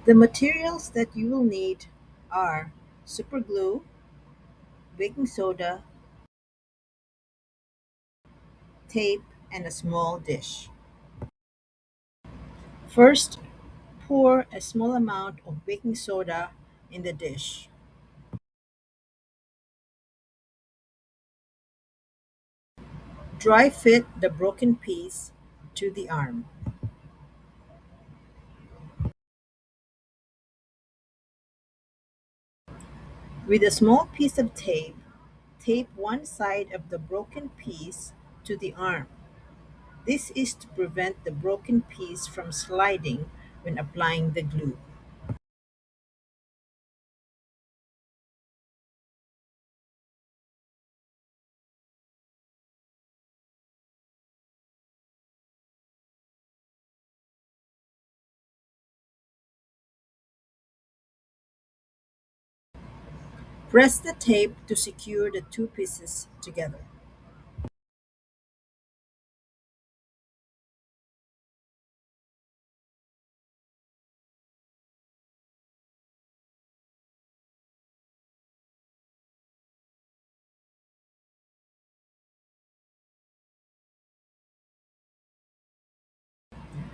The materials that you will need are superglue, baking soda, tape, and a small dish. First, pour a small amount of baking soda in the dish. Dry fit the broken piece to the arm. With a small piece of tape, tape one side of the broken piece to the arm. This is to prevent the broken piece from sliding when applying the glue. Press the tape to secure the two pieces together.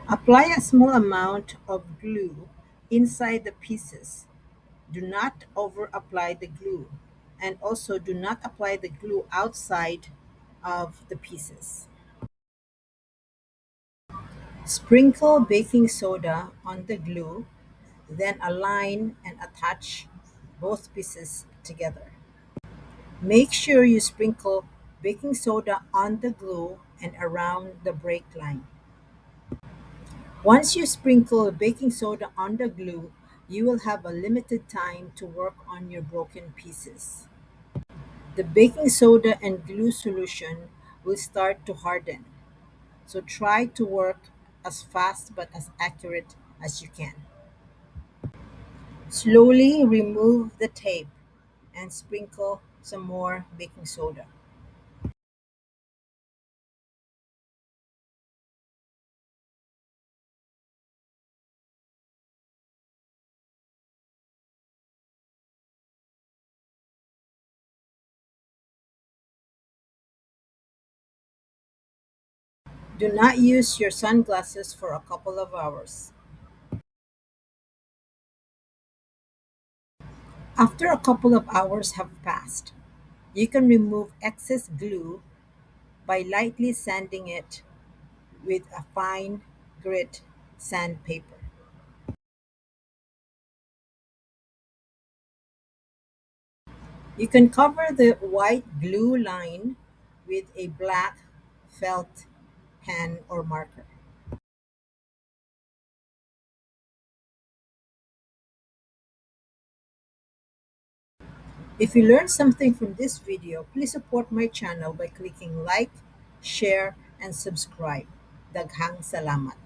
Apply a small amount of glue inside the pieces. Do not over apply the glue, and also do not apply the glue outside of the pieces. Sprinkle baking soda on the glue, then align and attach both pieces together. Make sure you sprinkle baking soda on the glue and around the break line. Once you sprinkle baking soda on the glue, you will have a limited time to work on your broken pieces. The baking soda and glue solution will start to harden, so try to work as fast but as accurate as you can. Slowly remove the tape and sprinkle some more baking soda. Do not use your sunglasses for a couple of hours. After a couple of hours have passed, you can remove excess glue by lightly sanding it with a fine grit sandpaper. You can cover the white glue line with a black felt pen or marker. If you learned something from this video, please support my channel by clicking like, share, and subscribe. Daghang salamat!